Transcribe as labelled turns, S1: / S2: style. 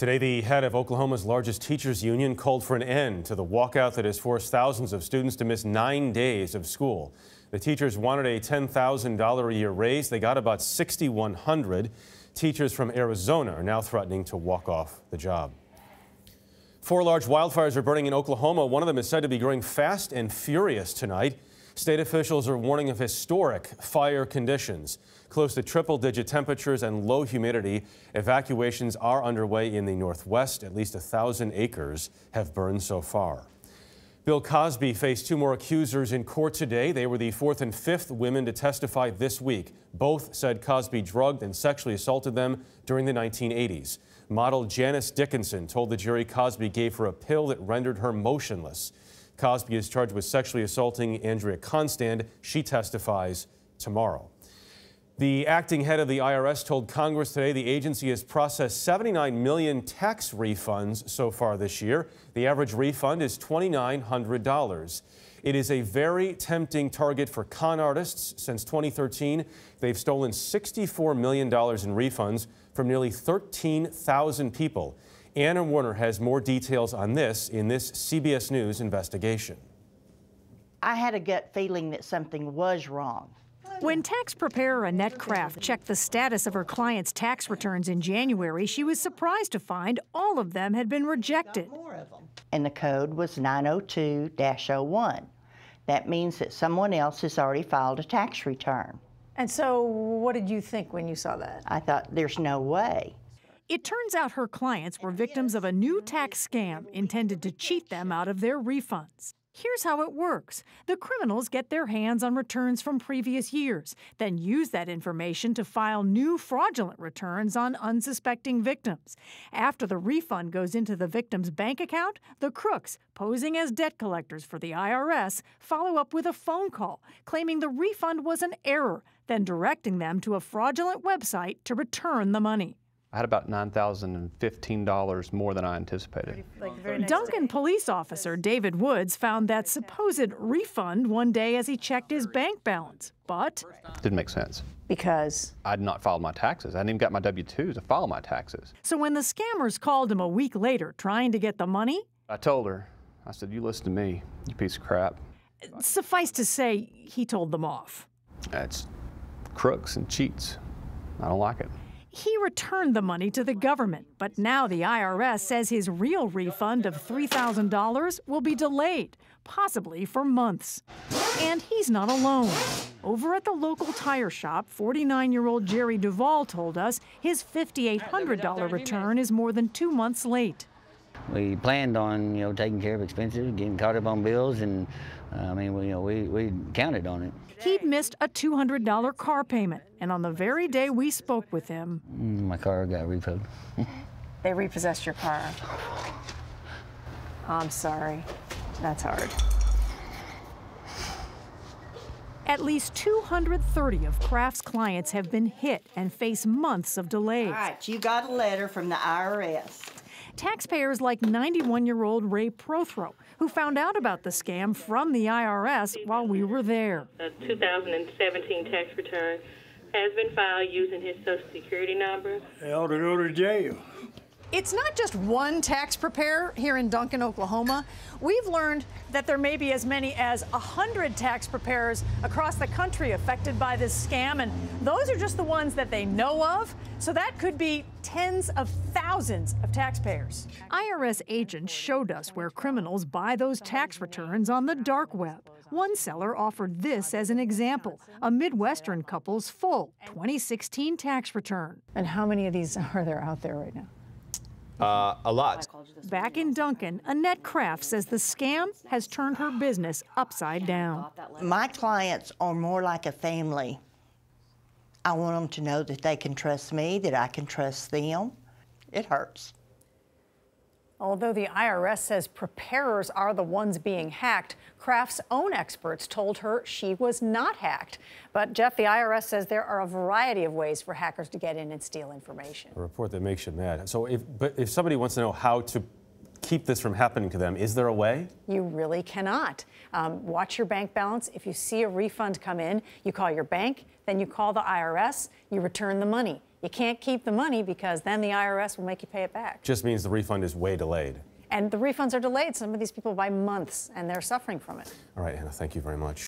S1: Today, the head of Oklahoma's largest teachers union called for an end to the walkout that has forced thousands of students to miss 9 days of school. The teachers wanted a $10,000 a year raise. They got about $6,100. Teachers from Arizona are now threatening to walk off the job. 4 large wildfires are burning in Oklahoma. One of them is said to be growing fast and furious tonight. State officials are warning of historic fire conditions. Close to triple-digit temperatures and low humidity. Evacuations are underway in the Northwest. At least 1,000 acres have burned so far. Bill Cosby faced 2 more accusers in court today. They were the 4th and 5th women to testify this week. Both said Cosby drugged and sexually assaulted them during the 1980s. Model Janice Dickinson told the jury Cosby gave her a pill that rendered her motionless. Cosby is charged with sexually assaulting Andrea Constand. She testifies tomorrow. The acting head of the IRS told Congress today the agency has processed 79 million tax refunds so far this year. The average refund is $2,900. It is a very tempting target for con artists. Since 2013, they've stolen $64 million in refunds from nearly 13,000 people. Anna Werner has more details on this in this CBS News investigation.
S2: I had a gut feeling that something was wrong.
S3: When tax preparer Annette Kraft checked the status of her clients' tax returns in January, she was surprised to find all of them had been rejected.
S2: And the code was 902-01. That means that someone else has already filed a tax return.
S3: And so what did you think when you saw that?
S2: I thought, there's no way.
S3: It turns out her clients were victims of a new tax scam intended to cheat them out of their refunds. Here's how it works. The criminals get their hands on returns from previous years, then use that information to file new fraudulent returns on unsuspecting victims. After the refund goes into the victim's bank account, the crooks, posing as debt collectors for the IRS, follow up with a phone call, claiming the refund was an error, then directing them to a fraudulent website to return the money.
S4: I had about $9,015 more than I anticipated.
S3: Duncan police officer David Woods found that supposed refund one day as he checked his bank balance, but
S4: Didn't make sense.
S3: Because
S4: I'd not filed my taxes. I hadn't even got my W-2s to file my taxes.
S3: So when the scammers called him a week later trying to get the money,
S4: I told her, I said, you listen to me, you piece of crap.
S3: suffice to say, he told them off.
S4: That's crooks and cheats. I don't like it.
S3: He returned the money to the government, but now the IRS says his real refund of $3,000 will be delayed, possibly for months. And he's not alone. Over at the local tire shop, 49-year-old Jerry Duvall told us his $5,800 return is more than 2 months late.
S5: We planned on, taking care of expenses, getting caught up on bills, and we counted on it.
S3: He'd missed a $200 car payment, and on the very day we spoke with him,
S5: My car got repoed.
S3: they repossessed your car. I'm sorry. That's hard. At least 230 of Kraft's clients have been hit and face months of delays.
S2: All right, you got a letter from the IRS.
S3: Taxpayers like 91-year-old Ray Prothro, who found out about the scam from the IRS while we were there.
S6: A 2017 tax return has been filed using his Social Security number.
S7: They ought to go to jail.
S3: It's not just one tax preparer here in Duncan, Oklahoma. We've learned that there may be as many as 100 tax preparers across the country affected by this scam, and those are just the ones that they know of. So that could be tens of thousands of taxpayers. IRS agents showed us where criminals buy those tax returns on the dark web. One seller offered this as an example, a Midwestern couple's full 2016 tax return. And how many of these are there out there right now?
S8: A lot.
S3: Back in Duncan, Annette Kraft says the scam has turned her business upside down.
S2: My clients are more like a family. I want them to know that they can trust me, that I can trust them. It hurts.
S3: Although the IRS says preparers are the ones being hacked, Kraft's own experts told her she was not hacked. But, Jeff, the IRS says there are a variety of ways for hackers to get in and steal information.
S1: A report that makes you mad. So if somebody wants to know how to keep this from happening to them. Is there a way?
S3: You really cannot. Watch your bank balance. If you see a refund come in, you call your bank, then you call the IRS, you return the money. You can't keep the money because then the IRS will make you pay it back.
S1: Just means the refund is way delayed.
S3: And the refunds are delayed. Some of these people by months, and they're suffering from it.
S1: All right, Anna, thank you very much.